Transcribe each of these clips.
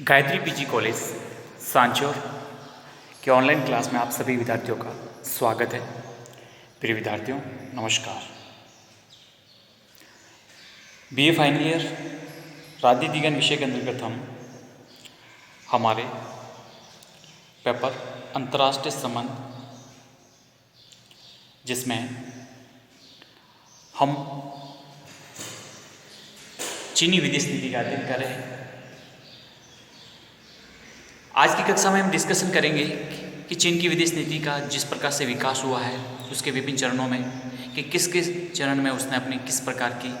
Gayatri PG college Sanchore के online class में आप सभी विद्यार्थियों का स्वागत है। प्रिय विद्यार्थियों नमस्कार। बीए फाइनल ईयर राजनीति विज्ञान विषय के अंतर्गत हम हमारे पेपर अंतर्राष्ट्रीय संबंध, जिसमें हम चीनी विदेश नीति का अध्ययन कर रहे हैं। आज की कक्षा में हम डिस्कशन करेंगे कि चीन की विदेश नीति का जिस प्रकार से विकास हुआ है उसके विभिन्न चरणों में, कि किस किस चरण में उसने अपनी किस प्रकार की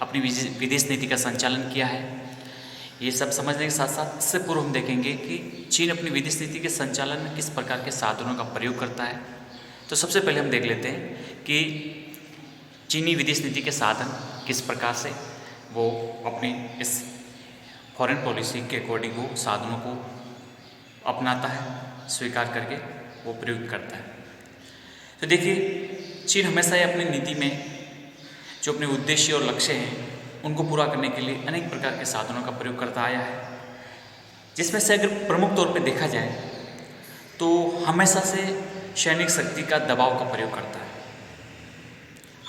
अपनी विदेश नीति का संचालन किया है। ये सब समझने के साथ साथ इससे पूर्व हम देखेंगे कि चीन अपनी विदेश नीति के संचालन में किस प्रकार के साधनों का प्रयोग करता है। तो सबसे पहले हम देख लेते हैं कि चीनी विदेश नीति के साधन किस प्रकार से वो अपनी इस फॉरेन पॉलिसी के अकॉर्डिंग वो साधनों को अपनाता है, स्वीकार करके वो प्रयोग करता है। तो देखिए, चीन हमेशा ही अपनी नीति में जो अपने उद्देश्य और लक्ष्य हैं उनको पूरा करने के लिए अनेक प्रकार के साधनों का प्रयोग करता आया है, जिसमें से अगर प्रमुख तौर पे देखा जाए तो हमेशा से सैनिक शक्ति का दबाव का प्रयोग करता है।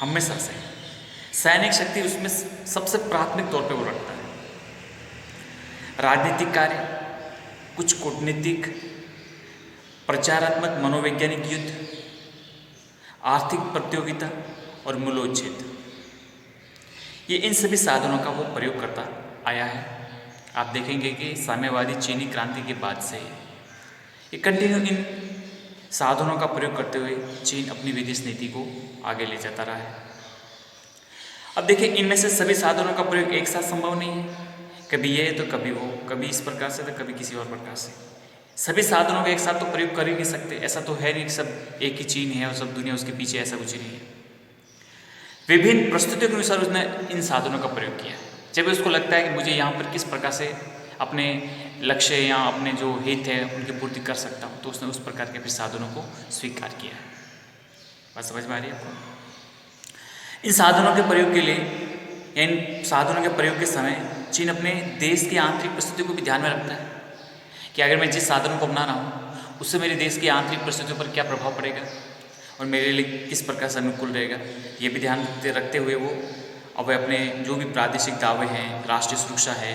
हमेशा से सैनिक शक्ति उसमें सबसे प्राथमिक तौर पे वो रखता है। राजनीतिक कार्य, कुछ कूटनीतिक, प्रचारात्मक, मनोवैज्ञानिक युद्ध, आर्थिक प्रतियोगिता और मूल्योच्छेद, ये इन सभी साधनों का वो प्रयोग करता आया है। आप देखेंगे कि साम्यवादी चीनी क्रांति के बाद से ये कंटिन्यू इन साधनों का प्रयोग करते हुए चीन अपनी विदेश नीति को आगे ले जाता रहा है। अब देखिए, इनमें से सभी साधनों का प्रयोग एक साथ संभव नहीं है। कभी ये तो कभी वो, कभी इस प्रकार से तो कभी किसी और प्रकार से। सभी साधनों का एक साथ तो प्रयोग कर ही नहीं सकते। ऐसा तो है नहीं कि सब एक ही चीन है और सब दुनिया उसके पीछे, ऐसा कुछ नहीं है। विभिन्न परिस्थितियों के अनुसार उसने इन साधनों का प्रयोग किया। जब उसको लगता है कि मुझे यहाँ पर किस प्रकार से अपने लक्ष्य या अपने जो हित है उनकी पूर्ति कर सकता हूँ, तो उसने उस प्रकार के फिर साधनों को स्वीकार किया है। बात समझ में आ रही है आपको? इन साधनों के प्रयोग के लिए, इन साधनों के प्रयोग के समय चीन अपने देश की आंतरिक परिस्थितियों को भी ध्यान में रखता है कि अगर मैं जिस साधनों को अपना रहा हूँ उससे मेरे देश की आंतरिक परिस्थितियों पर क्या प्रभाव पड़ेगा और मेरे लिए किस प्रकार से अनुकूल रहेगा। ये भी ध्यान रखते हुए वो अब अपने जो भी प्रादेशिक दावे हैं, राष्ट्रीय सुरक्षा है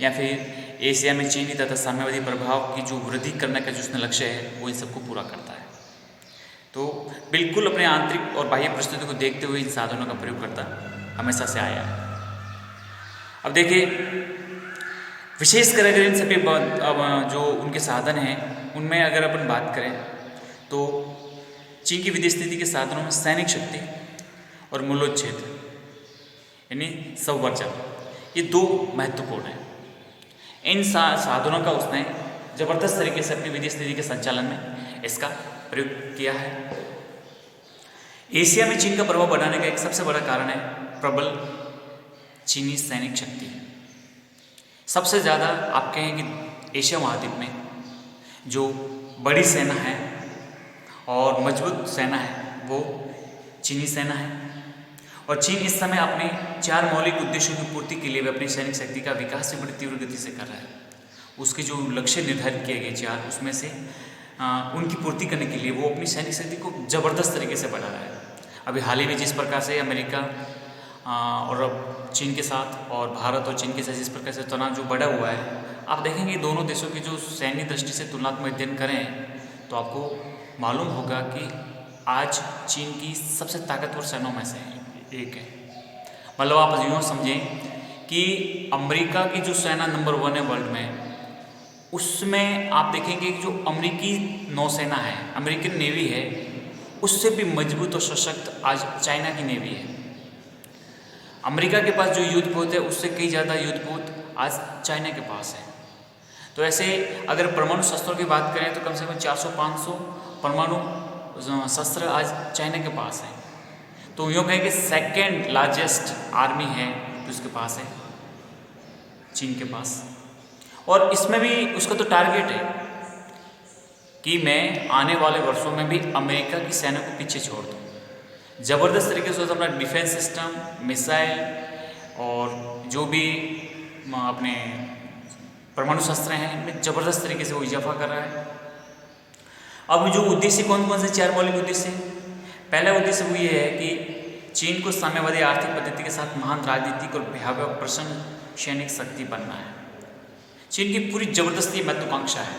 या फिर एशिया में चीनी तथा साम्यवादी प्रभाव की जो वृद्धि करने का जो उसने लक्ष्य है वो इन सबको पूरा करता है। तो बिल्कुल अपने आंतरिक और बाह्य परिस्थितियों को देखते हुए इन साधनों का प्रयोग करता हमेशा से आया है। अब देखिए, विशेषकर अगर इन सभी जो उनके साधन हैं उनमें अगर अपन बात करें तो चीन की विदेश नीति के साधनों में सैनिक शक्ति और मूल्योच्छेद यानी संवर्जन, ये दो महत्वपूर्ण हैं। इन साधनों का उसने जबरदस्त तरीके से अपनी विदेश नीति के संचालन में इसका प्रयोग किया है। एशिया में चीन का प्रभाव बढ़ाने का एक सबसे बड़ा कारण है प्रबल चीनी सैनिक शक्ति। सबसे ज़्यादा आप कहें कि एशिया महाद्वीप में जो बड़ी सेना है और मजबूत सेना है वो चीनी सेना है। और चीन इस समय अपने 4 मौलिक उद्देश्यों की पूर्ति के लिए अपनी सैनिक शक्ति का विकास भी बड़ी तीव्र गति से कर रहा है। उसके जो लक्ष्य निर्धारित किए गए 4, उसमें से उनकी पूर्ति करने के लिए वो अपनी सैनिक शक्ति को ज़बरदस्त तरीके से बढ़ा रहा है। अभी हाल ही में जिस प्रकार से अमेरिका और अब चीन के साथ और भारत और चीन के साथ जिस प्रकार से तनाव जो बढ़ा हुआ है, आप देखेंगे दोनों देशों की जो सैन्य दृष्टि से तुलनात्मक अध्ययन करें तो आपको मालूम होगा कि आज चीन की सबसे ताकतवर सेनाओं में से एक है। मतलब आप यूँ समझें कि अमेरिका की जो सेना नंबर 1 है वर्ल्ड में, उसमें आप देखेंगे कि जो अमेरिकी नौसेना है, अमेरिकन नेवी है, उससे भी मजबूत और सशक्त आज चाइना की नेवी है। अमेरिका के पास जो युद्धपोत है उससे कई ज़्यादा युद्धपोत आज चाइना के पास है। तो ऐसे अगर परमाणु शस्त्रों की बात करें तो कम से कम 400-500 परमाणु शस्त्र आज चाइना के पास है। तो यूँ कहें कि सेकेंड लार्जेस्ट आर्मी है जो उसके पास है, चीन के पास। और इसमें भी उसका तो टारगेट है कि मैं आने वाले वर्षों में भी अमेरिका की सेना को पीछे छोड़ दूँ। ज़बरदस्त तरीके से अपना डिफेंस सिस्टम, मिसाइल और जो भी अपने परमाणु शस्त्र हैं इनमें ज़बरदस्त तरीके से वो इजाफा कर रहा है। अब जो उद्देश्य कौन कौन से 4 मौलिक उद्देश्य हैं? पहला उद्देश्य वो ये है कि चीन को साम्यवादी आर्थिक पद्धति के साथ महान राजनीतिक और भयावह प्रचंड सैनिक शक्ति बनना है। चीन की पूरी जबरदस्ती महत्वाकांक्षा है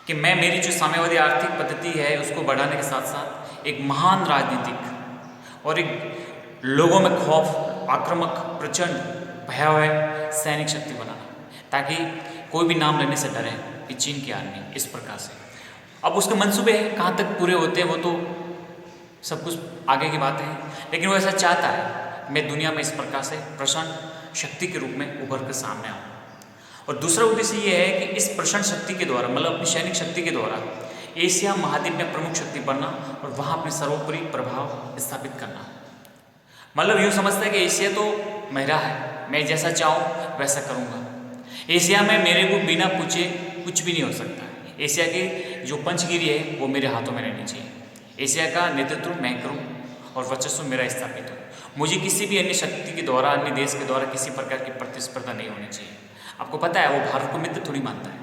कि मैं मेरी जो साम्यवादी आर्थिक पद्धति है उसको बढ़ाने के साथ साथ एक महान राजनीतिक और एक लोगों में खौफ, आक्रामक, प्रचंड, भयावह सैनिक शक्ति बनाना, ताकि कोई भी नाम लेने से डरे कि चीन की आर्मी इस प्रकार से। अब उसके मंसूबे कहाँ तक पूरे होते हैं वो तो सब कुछ आगे की बातें हैं, लेकिन वो ऐसा चाहता है मैं दुनिया में इस प्रकार से प्रचंड शक्ति के रूप में उभर कर सामने आऊँ। और दूसरा उद्देश्य ये है कि इस प्रचंड शक्ति के द्वारा, मतलब अपनी सैनिक शक्ति के द्वारा एशिया महाद्वीप में प्रमुख शक्ति बनना और वहाँ अपने सर्वोपरि प्रभाव स्थापित करना। मतलब यूँ समझता है कि एशिया तो मेरा है, मैं जैसा चाहूँ वैसा करूँगा। एशिया में मेरे को बिना पूछे कुछ भी नहीं हो सकता। एशिया की जो पंचगिरी है वो मेरे हाथों में रहनी चाहिए। एशिया का नेतृत्व मैं करूँ और वर्चस्व मेरा स्थापित हो। मुझे किसी भी अन्य शक्ति के द्वारा, अन्य देश के द्वारा किसी प्रकार की प्रतिस्पर्धा नहीं होनी चाहिए। आपको पता है वो भारत को मित्र थोड़ी मानता है,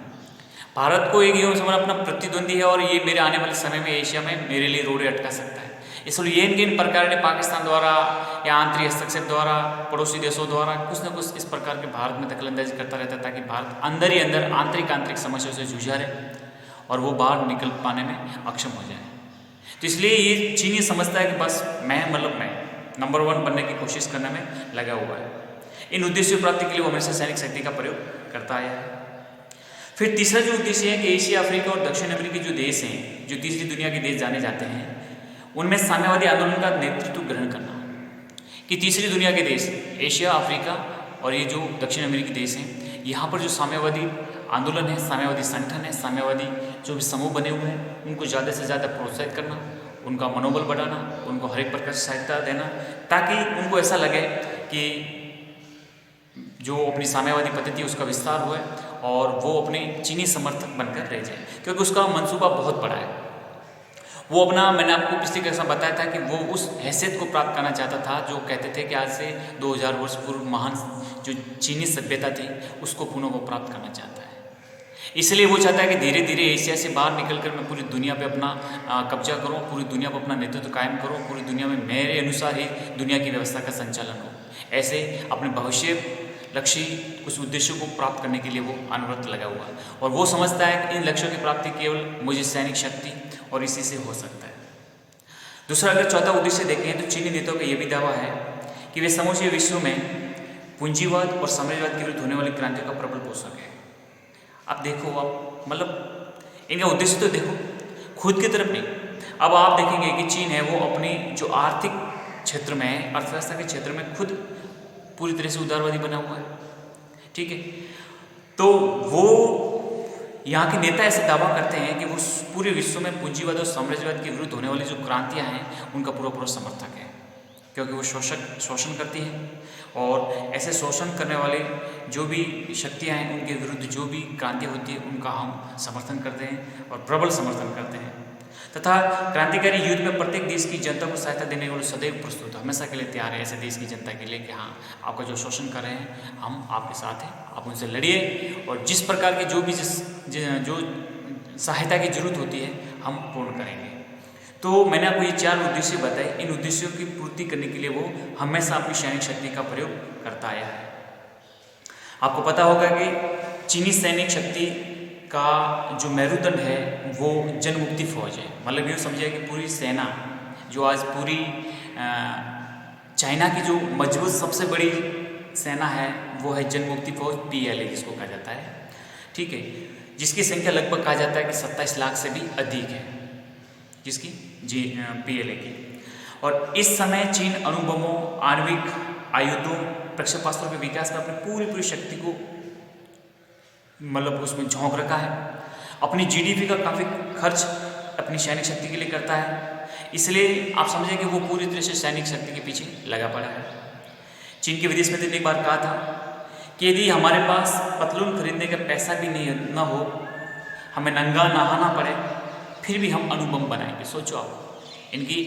भारत को एक यूँ समझ अपना प्रतिद्वंदी है और ये मेरे आने वाले समय में एशिया में मेरे लिए रोड़े अटका सकता है। इसलिए इन प्रकार ने पाकिस्तान द्वारा या आंतरिक हस्तक्षेप द्वारा, पड़ोसी देशों द्वारा कुछ न कुछ इस प्रकार के भारत में दखलंदाजी करता रहता है, ताकि भारत अंदर ही अंदर आंतरिक समस्याओं से जूझा रहे और वो बाहर निकल पाने में अक्षम हो जाए। तो इसलिए ये चीन ये समझता है कि बस मैं नंबर 1 बनने की कोशिश करने में लगा हुआ है। इन उद्देश्यों की प्राप्ति के लिए वो हमेशा सैनिक शक्ति का प्रयोग करता आया है। फिर तीसरा जो उद्देश्य है कि एशिया, अफ्रीका और दक्षिण अमेरिकी जो देश हैं, जो तीसरी दुनिया के देश जाने जाते हैं, उनमें साम्यवादी आंदोलन का नेतृत्व ग्रहण करना। कि तीसरी दुनिया के देश एशिया, अफ्रीका और ये जो दक्षिण अमेरिकी देश हैं, यहाँ पर जो साम्यवादी आंदोलन है, साम्यवादी संगठन है, साम्यवादी जो भी समूह बने हुए हैं, उनको ज़्यादा से ज़्यादा प्रोत्साहित करना, उनका मनोबल बढ़ाना, उनको हर एक प्रकार से सहायता देना, ताकि उनको ऐसा लगे कि जो अपनी साम्यवादी पद्धति है उसका विस्तार हुए और वो अपने चीनी समर्थक बनकर रह जाए, क्योंकि उसका मंसूबा बहुत बड़ा है। वो अपना, मैंने आपको पिछली कक्षा बताया था कि वो उस हैसियत को प्राप्त करना चाहता था जो कहते थे कि आज से 2000 वर्ष पूर्व महान जो चीनी सभ्यता थी उसको पुनः वो प्राप्त करना चाहता है। इसलिए वो चाहता है कि धीरे धीरे एशिया से बाहर निकलकर मैं पूरी दुनिया पे अपना कब्जा करूँ, पूरी दुनिया पर अपना नेतृत्व कायम करूँ, पूरी दुनिया में मेरे अनुसार ही दुनिया की व्यवस्था का संचालन हो। ऐसे अपने भविष्य लक्ष्य, कुछ उद्देश्यों को प्राप्त करने के लिए वो अनवरत लगा हुआ है और वो समझता है कि इन लक्ष्यों की प्राप्ति केवल मुझे सैनिक शक्ति और इसी से हो सकता है। दूसरा, अगर चौथा उद्देश्य देखें तो चीनी नेताओं का ये भी दावा है कि वे समूचे विश्व में पूंजीवाद और साम्राज्यवाद के विरुद्ध होने वाली क्रांतियों का प्रबल पोषक है। अब देखो, आप मतलब इनका उद्देश्य तो देखो, खुद की तरफ नहीं। अब आप देखेंगे कि चीन है वो अपनी जो आर्थिक क्षेत्र में है, अर्थव्यवस्था के क्षेत्र में खुद पूरी तरह से उदारवादी बना हुआ है, ठीक है। तो वो यहाँ के नेता ऐसे दावा करते हैं कि वो पूरे विश्व में पूंजीवाद और साम्राज्यवाद के विरुद्ध होने वाली जो क्रांतियाँ हैं उनका पूरा समर्थक है, क्योंकि वो शोषण करती है और ऐसे शोषण करने वाले जो भी शक्तियाँ हैं उनके विरुद्ध जो भी क्रांति होती है उनका हम समर्थन करते हैं और प्रबल समर्थन करते हैं। तथा क्रांतिकारी युद्ध में प्रत्येक देश की जनता को सहायता देने के लिए सदैव प्रस्तुत, हमेशा के लिए तैयार है ऐसे देश की जनता के लिए कि हाँ, आपका जो शोषण कर रहे हैं हम आपके साथ हैं, आप उनसे लड़िए और जिस प्रकार की जो भी जो सहायता की जरूरत होती है हम पूर्ण करेंगे। तो मैंने आपको ये 4 उद्देश्य बताए। इन उद्देश्यों की पूर्ति करने के लिए वो हमेशा अपनी सैनिक शक्ति का प्रयोग करता आया है। आपको पता होगा कि चीनी सैनिक शक्ति का जो मेरुदंड है वो जनमुक्ति फौज है। मतलब यूँ समझिए कि पूरी सेना जो आज पूरी चाइना की जो मजबूत सबसे बड़ी सेना है वो है जनमुक्ति फौज, PLA जिसको कहा जाता है, ठीक है, जिसकी संख्या लगभग कहा जाता है कि 27 लाख से भी अधिक है, जिसकी PLA की। और इस समय चीन अणुबमों, आणविक आयुधों, प्रक्षेपास्त्रों के विकास में अपनी पूरी शक्ति को मतलब उसमें झोंक रखा है। अपनी GDP का काफ़ी खर्च अपनी सैनिक शक्ति के लिए करता है। इसलिए आप समझें कि वो पूरी तरह से सैनिक शक्ति के पीछे लगा पड़ा है। चीन के विदेश मंत्री ने एक बार कहा था कि यदि हमारे पास पतलून खरीदने का पैसा भी न हो, हमें नंगा नहाना पड़े, फिर भी हम अणुबम बनाएंगे। सोचो आप, इनकी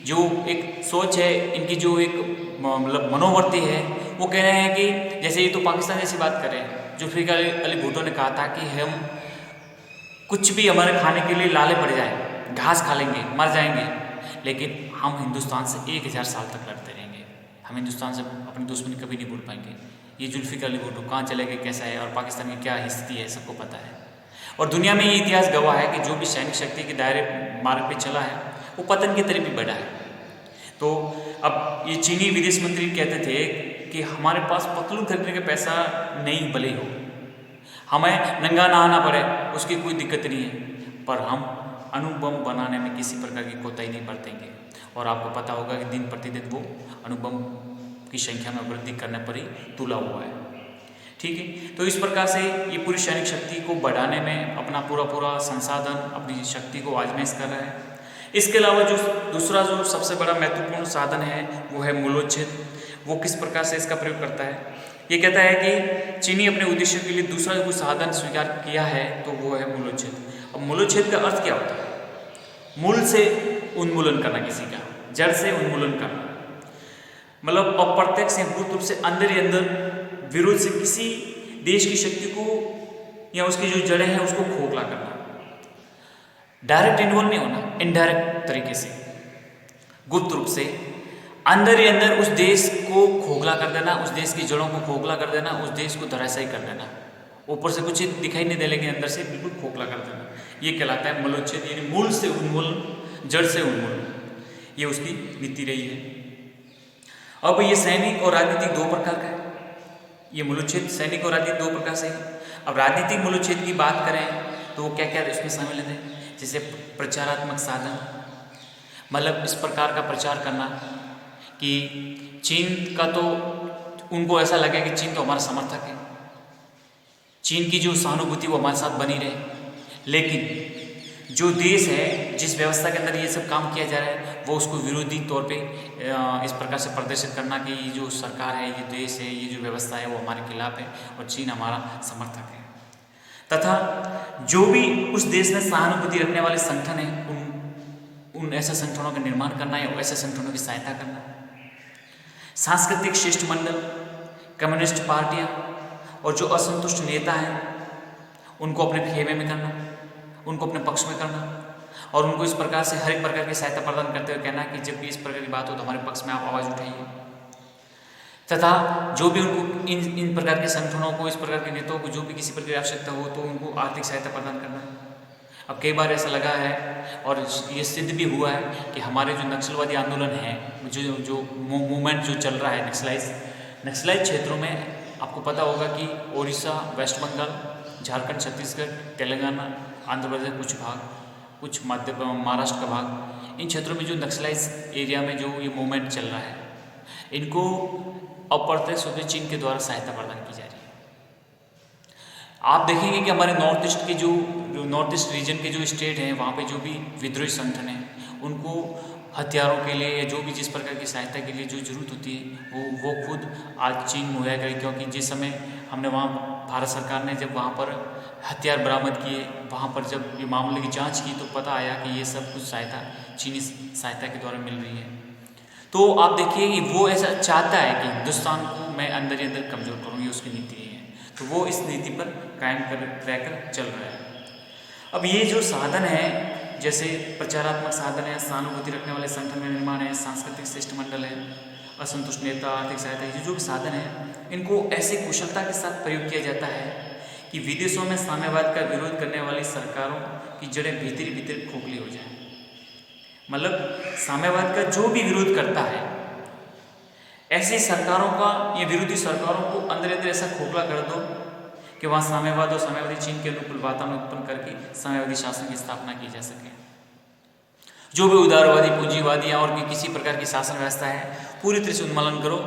जो एक सोच है, इनकी जो एक मतलब मनोवृत्ति है वो कह रहे हैं कि जैसे ये तो पाकिस्तान जैसी बात कर रहे हैं। जुल्फिकार अली भुट्टो ने कहा था कि हम कुछ भी हमारे खाने के लिए लाले पड़ जाए, घास खा लेंगे, मर जाएंगे, लेकिन हम हिंदुस्तान से 1000 साल तक लड़ते रहेंगे, हम हिंदुस्तान से अपनी दुश्मनी कभी नहीं भूल पाएंगे। ये जुल्फिकार अली भुट्टो कहाँ चले गए, कैसा है, और पाकिस्तान की क्या स्थिति है, सबको पता है। और दुनिया में ये इतिहास गवाह है कि जो भी सैनिक शक्ति के दायरे मार्ग पे चला है वो पतन की तरफ भी बढ़ा है। तो अब ये चीनी विदेश मंत्री कहते थे कि हमारे पास पतलून खरीदने का पैसा नहीं भले हो, हमें नंगा नहाना पड़े, उसकी कोई दिक्कत नहीं है, पर हम अणु बम बनाने में किसी प्रकार की कोताही नहीं बरतेंगे। और आपको पता होगा कि दिन प्रतिदिन वो अणु बम की संख्या में वृद्धि करने पर ही तुला हुआ है। ठीक है, तो इस प्रकार से ये पूरी सैनिक शक्ति को बढ़ाने में अपना पूरा संसाधन, अपनी शक्ति को आजमाइश कर रहा है। इसके अलावा जो दूसरा जो सबसे बड़ा महत्वपूर्ण साधन है वो है मूलोच्छेद। वो किस प्रकार से इसका प्रयोग करता है, ये कहता है कि चीनी अपने उद्देश्य के लिए दूसरा कोई साधन स्वीकार किया है तो वो है मूलोच्छेद। अब मूलोच्छेद का अर्थ क्या होता है? मूल से उन्मूलन करना, किसी का जड़ से उन्मूलन करना, मतलब अप्रत्यक्ष या गुप्त रूप से अंदर ही अंदर विरोध से किसी देश की शक्ति को या उसकी जो जड़ें हैं उसको खोखला करना। डायरेक्ट इन्वॉल्व नहीं होना, इनडायरेक्ट तरीके से, गुप्त रूप से अंदर ही अंदर उस देश को खोखला कर देना, उस देश की जड़ों को खोखला कर देना, उस देश को धराशायी कर देना। ऊपर से कुछ दिखाई नहीं दे लेकिन अंदर से बिल्कुल खोखला कर देना, ये कहलाता है मूलोच्छेद, यानी मूल से उन्मूलन, जड़ से उन्मूलन। ये उसकी नीति रही है। अब ये सैनिक और राजनीतिक दो प्रकार का है। ये मूलोच्छेद सैनिक और राजनीतिक दो प्रकार से है। अब राजनीतिक मूलोच्छेद की बात करें तो वो क्या क्या इसमें शामिल है, जैसे प्रचारात्मक साधन, मतलब इस प्रकार का प्रचार करना कि चीन का तो उनको ऐसा लगे कि चीन तो हमारा समर्थक है, चीन की जो सहानुभूति वो हमारे साथ बनी रहे, लेकिन जो देश है, जिस व्यवस्था के अंदर ये सब काम किया जा रहा है, वो उसको विरोधी तौर पे इस प्रकार से प्रदर्शित करना कि ये जो सरकार है, ये देश है, ये जो व्यवस्था है वो हमारे खिलाफ है और चीन हमारा समर्थक है। तथा जो भी उस देश में सहानुभूति रखने वाले संगठन हैं, उन ऐसे संगठनों का निर्माण करना या ऐसे संगठनों की सहायता करना। सांस्कृतिक शिष्टमंडल, कम्युनिस्ट पार्टियां और जो असंतुष्ट नेता हैं उनको अपने खेमे में करना, उनको अपने पक्ष में करना और उनको इस प्रकार से हर एक प्रकार की सहायता प्रदान करते हुए कहना कि जब भी इस प्रकार की बात हो तो हमारे पक्ष में आप आवाज़ उठाइए। तथा जो भी उनको इन प्रकार के संगठनों को, इस प्रकार के नेताओं को जो भी किसी प्रकार की आवश्यकता हो तो उनको आर्थिक सहायता प्रदान करना। अब कई बार ऐसा लगा है और ये सिद्ध भी हुआ है कि हमारे जो नक्सलवादी आंदोलन है, जो मूवमेंट जो चल रहा है नक्सलाइज क्षेत्रों में, आपको पता होगा कि उड़ीसा, वेस्ट बंगाल, झारखंड, छत्तीसगढ़, तेलंगाना, आंध्र प्रदेश कुछ भाग, कुछ महाराष्ट्र का भाग, इन क्षेत्रों में जो नक्सलाइज एरिया में जो ये मूवमेंट चल रहा है, इनको अप्रत्यक्ष रूप से चीन के द्वारा सहायता प्रदान की जा रही है। आप देखेंगे कि हमारे नॉर्थ ईस्ट के जो नॉर्थ ईस्ट रीजन के जो स्टेट हैं, वहाँ पे जो भी विद्रोही संगठन हैं, उनको हथियारों के लिए या जो भी जिस प्रकार की सहायता के लिए जो जरूरत होती है वो खुद आज चीन मुहैया करे। क्योंकि जिस समय हमने वहाँ भारत सरकार ने जब वहाँ पर हथियार बरामद किए, वहाँ पर जब ये मामले की जांच की तो पता आया कि ये सब कुछ सहायता चीनी सहायता के द्वारा मिल रही है। तो आप देखिए कि वो ऐसा चाहता है कि हिंदुस्तान को मैं अंदर ही अंदर कमज़ोर करूँ, ये उसकी नीति है। तो वो इस नीति पर कायम रहकर चल रहा है। अब ये जो साधन है, जैसे प्रचारात्मक साधन है, सहानुभूति रखने वाले संगठन में निर्माण है, सांस्कृतिक शिष्टमंडल है, असंतुष्ट नेता, आर्थिक सहायता, ये जो भी साधन है, इनको ऐसी कुशलता के साथ प्रयोग किया जाता है कि विदेशों में साम्यवाद का विरोध करने वाली सरकारों की जड़ें भीतर भीतर खोखली हो जाए। मतलब साम्यवाद का जो भी विरोध करता है, ऐसी सरकारों का, ये विरोधी सरकारों को अंदर अंदर ऐसा खोखला कर दो कि वहाँ साम्यवाद और साम्यवादी चीन के अनुकूल वातावरण उत्पन्न करके साम्यवादी शासन की स्थापना की जा सके। जो भी उदारवादी, पूंजीवादी या और भी किसी प्रकार की शासन व्यवस्था है, पूरी तरह से उन्मूलन करो,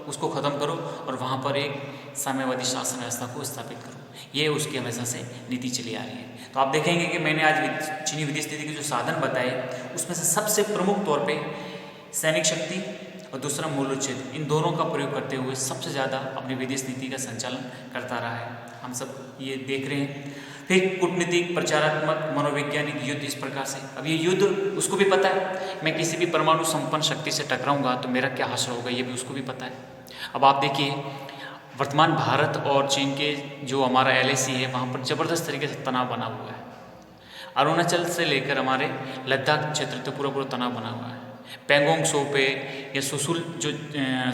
उसको ख़त्म करो और वहाँ पर एक साम्यवादी शासन व्यवस्था को स्थापित करो। ये उसकी हमेशा से नीति चली आ रही है। तो आप देखेंगे कि मैंने आज चीनी विदेश नीति के जो साधन बताए, उसमें से सबसे प्रमुख तौर पे सैनिक शक्ति और दूसरा मूलोच्छेद, इन दोनों का प्रयोग करते हुए सबसे ज़्यादा अपनी विदेश नीति का संचालन करता रहा है। हम सब ये देख रहे हैं। फिर कूटनीतिक, प्रचारात्मक, मनोवैज्ञानिक युद्ध, इस प्रकार से। अब ये युद्ध उसको भी पता है, मैं किसी भी परमाणु संपन्न शक्ति से टकराऊंगा तो मेरा क्या हासिल होगा, ये भी उसको भी पता है। अब आप देखिए, वर्तमान भारत और चीन के जो हमारा LAC है, वहाँ पर ज़बरदस्त तरीके से तनाव बना हुआ है। अरुणाचल से लेकर हमारे लद्दाख क्षेत्र तक पूरा पूरा तनाव बना हुआ है। पैंगोंग त्सो पे या सुसुल जो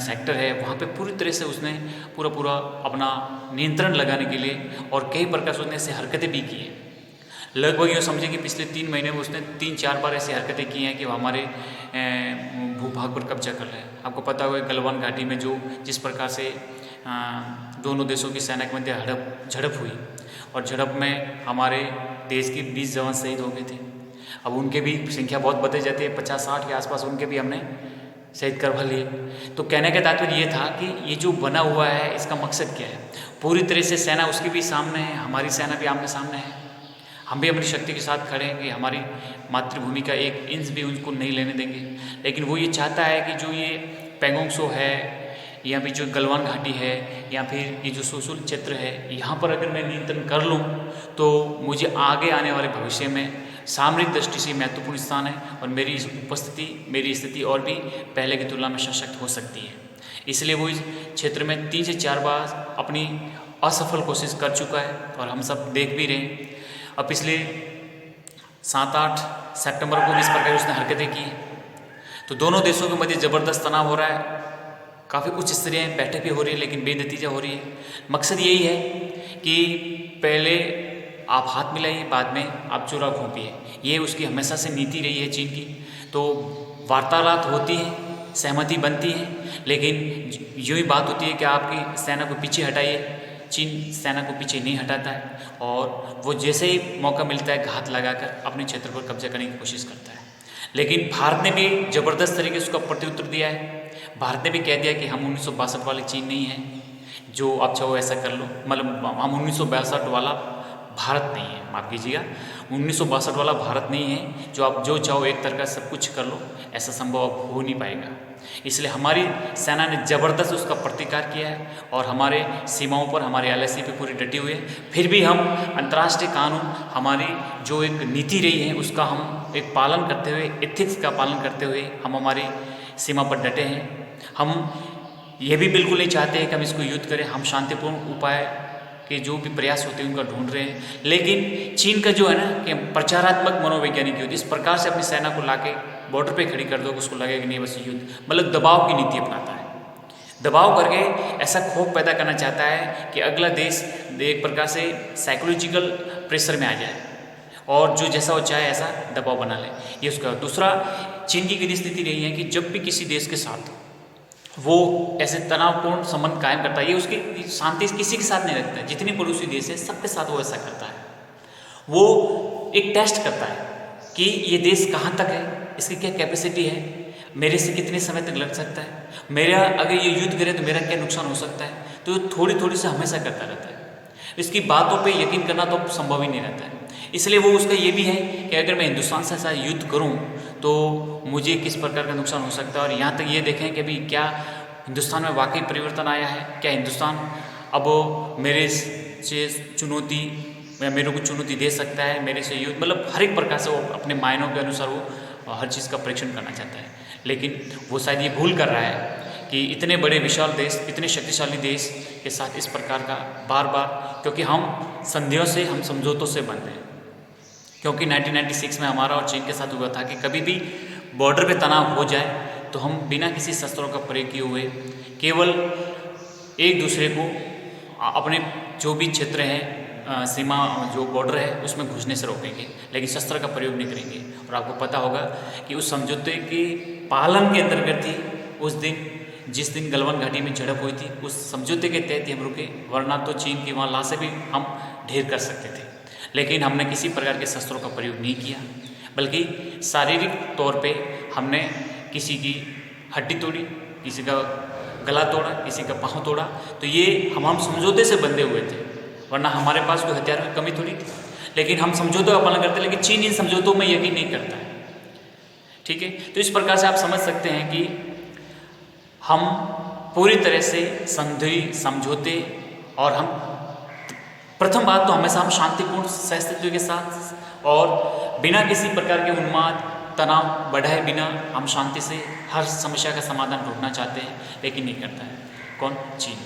सेक्टर है, वहाँ पे पूरी तरह से उसने पूरा पूरा अपना नियंत्रण लगाने के लिए और कई प्रकार से उसने ऐसे हरकतें भी की हैं। लगभग ये समझे कि पिछले 3 महीने में उसने 3-4 बार ऐसी हरकतें की हैं कि वो हमारे भूभाग पर कब्जा कर रहे हैं। आपको पता होगा गलवान घाटी में जो जिस प्रकार से दोनों देशों की सेना के मध्य झड़प हुई, और झड़प में हमारे देश के 20 जवान शहीद हो गए थे। अब उनके भी संख्या बहुत बढ़ती जाती है, 50-60 के आसपास उनके भी हमने शहीद करवा लिए। तो कहने का तात्पर्य ये था कि ये जो बना हुआ है, इसका मकसद क्या है। पूरी तरह से सेना उसके भी सामने है, हमारी सेना भी आमने सामने है। हम भी अपनी शक्ति के साथ खड़े हैं कि हमारी मातृभूमि का एक इंच भी उनको नहीं लेने देंगे। लेकिन वो ये चाहता है कि जो ये पैंगोंग त्सो है, या फिर जो गलवान घाटी है, या फिर ये जो सुसुल क्षेत्र है, यहाँ पर अगर मैं नियंत्रण कर लूँ तो मुझे आगे आने वाले भविष्य में सामरिक दृष्टि से महत्वपूर्ण स्थान है, और मेरी उपस्थिति, मेरी स्थिति और भी पहले की तुलना में सशक्त हो सकती है। इसलिए वो इस क्षेत्र में 3 से 4 बार अपनी असफल कोशिश कर चुका है, और हम सब देख भी रहे हैं। अब पिछले 7-8 सितंबर को भी इस प्रकार उसने हरकतें की। तो दोनों देशों के मध्य ज़बरदस्त तनाव हो रहा है, काफ़ी उच्च स्तरीय बैठक भी हो रही है, लेकिन बेनतीजा हो रही है। मकसद यही है कि पहले आप हाथ मिलाइए, बाद में आप चुरा घोंपिए। ये उसकी हमेशा से नीति रही है चीन की। तो वार्तालाप होती है, सहमति बनती है, लेकिन यूँ ही बात होती है कि आपकी सेना को पीछे हटाइए। चीन सेना को पीछे नहीं हटाता है, और वो जैसे ही मौका मिलता है घात लगाकर अपने क्षेत्र पर कब्जा करने की कोशिश करता है। लेकिन भारत ने भी ज़बरदस्त तरीके से उसका प्रत्युत्तर दिया है। भारत ने भी कह दिया कि हम 1962 वाली चीन नहीं है, जो आप चाहो ऐसा कर लो। मतलब हम 1962 वाला भारत नहीं है, माफ़ कीजिएगा, 1962 वाला भारत नहीं है जो आप जो चाहो एक तरह का सब कुछ कर लो, ऐसा संभव अब हो नहीं पाएगा। इसलिए हमारी सेना ने ज़बरदस्त उसका प्रतिकार किया है, और हमारे सीमाओं पर, हमारे LAC पे पूरी डटी हुई है। फिर भी हम अंतर्राष्ट्रीय कानून, हमारी जो एक नीति रही है, उसका हम एक पालन करते हुए, एथिक्स का पालन करते हुए हम हमारी सीमा पर डटे हैं। हम ये भी बिल्कुल नहीं चाहते हैं कि हम इसको युद्ध करें। हम शांतिपूर्ण उपाय के जो भी प्रयास होते हैं उनका ढूंढ रहे हैं। लेकिन चीन का जो है ना कि प्रचारात्मक मनोवैज्ञानिक युद्ध, इस प्रकार से अपनी सेना को लाके बॉर्डर पे खड़ी कर दो, उसको लगेगा कि नहीं बस युद्ध, मतलब दबाव की नीति अपनाता है। दबाव करके ऐसा खौफ पैदा करना चाहता है कि अगला देश एक प्रकार से साइकोलॉजिकल प्रेशर में आ जाए, और जो जैसा वो चाहे ऐसा दबाव बना ले। ये उसका दूसरा चीन की स्थिति रही है कि जब भी किसी देश के साथ वो ऐसे तनावपूर्ण संबंध कायम करता है, ये उसकी शांति किसी के साथ नहीं रखता है। जितने पड़ोसी देश है सबके साथ वो ऐसा करता है। वो एक टेस्ट करता है कि ये देश कहाँ तक है, इसकी क्या कैपेसिटी है, मेरे से कितने समय तक लड़ सकता है, मेरा अगर ये युद्ध करे तो मेरा क्या नुकसान हो सकता है। तो थोड़ी थोड़ी से हमेशा करता रहता है। इसकी बातों पे यकीन करना तो संभव ही नहीं रहता है। इसलिए वो उसका ये भी है कि अगर मैं हिंदुस्तान से ऐसा युद्ध करूं तो मुझे किस प्रकार का नुकसान हो सकता है। और यहाँ तक ये देखें कि अभी क्या हिंदुस्तान में वाकई परिवर्तन आया है, क्या हिंदुस्तान अब मेरे से चुनौती या मेरे को चुनौती दे सकता है, मेरे से युद्ध, मतलब हर एक प्रकार से वो अपने मायनों के अनुसार वो हर चीज़ का परीक्षण करना चाहता है। लेकिन वो शायद ये भूल कर रहा है कि इतने बड़े विशाल देश, इतने शक्तिशाली देश के साथ इस प्रकार का बार बार, क्योंकि हम संधियों से, हम समझौतों से बन रहे हैं। क्योंकि 1996 में हमारा और चीन के साथ हुआ था कि कभी भी बॉर्डर पे तनाव हो जाए तो हम बिना किसी शस्त्रों का प्रयोग किए हुए केवल एक दूसरे को अपने जो भी क्षेत्र है, सीमा जो बॉर्डर है उसमें घुसने से रोकेंगे, लेकिन शस्त्र का प्रयोग नहीं करेंगे। और आपको पता होगा कि उस समझौते के पालन के अंतर्गत ही उस दिन, जिस दिन गलवान घाटी में झड़प हुई थी, उस समझौते के तहत ही हम रुके, वरना तो चीन की वहाँ लाशें भी हम ढेर कर सकते थे। लेकिन हमने किसी प्रकार के शस्त्रों का प्रयोग नहीं किया, बल्कि शारीरिक तौर पे हमने किसी की हड्डी तोड़ी, किसी का गला तोड़ा, किसी का पाँव तोड़ा। तो ये हम समझौते से बंधे हुए थे, वरना हमारे पास कोई हथियार की कमी थोड़ी थी। लेकिन हम समझौतों का पालन करते, लेकिन चीन इन समझौतों में यकीन नहीं करता है। ठीक है, तो इस प्रकार से आप समझ सकते हैं कि हम पूरी तरह से संधि, समझौते, और हम प्रथम बात तो हमेशा हम शांतिपूर्ण सहस्तित्व के साथ और बिना किसी प्रकार के उन्माद, तनाव बढ़ाए बिना हम शांति से हर समस्या का समाधान ढूंढना चाहते हैं, लेकिन नहीं करता है। कौन? चीन।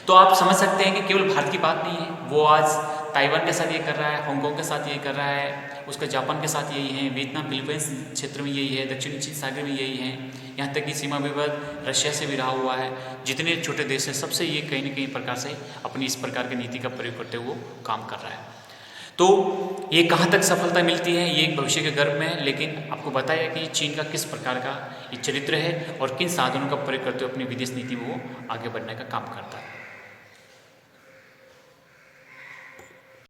तो आप समझ सकते हैं कि केवल भारत की बात नहीं है, वो आज ताइवान के साथ ये कर रहा है, हांगकांग के साथ ये कर रहा है, उसका जापान के साथ यही है, वियतनाम फिलीपींस क्षेत्र में यही है, दक्षिण चीन सागर में यही है, यहाँ तक कि सीमा विवाद रशिया से भी रहा हुआ है। जितने छोटे देश हैं सबसे ये कहीं न कहीं प्रकार से अपनी इस प्रकार की नीति का प्रयोग करते हुए काम कर रहा है। तो ये कहाँ तक सफलता मिलती है ये एक भविष्य के गर्भ में है, लेकिन आपको बताया कि चीन का किस प्रकार का ये चरित्र है और किन साधनों का प्रयोग करते हुए अपनी विदेश नीति में वो आगे बढ़ने का काम करता है।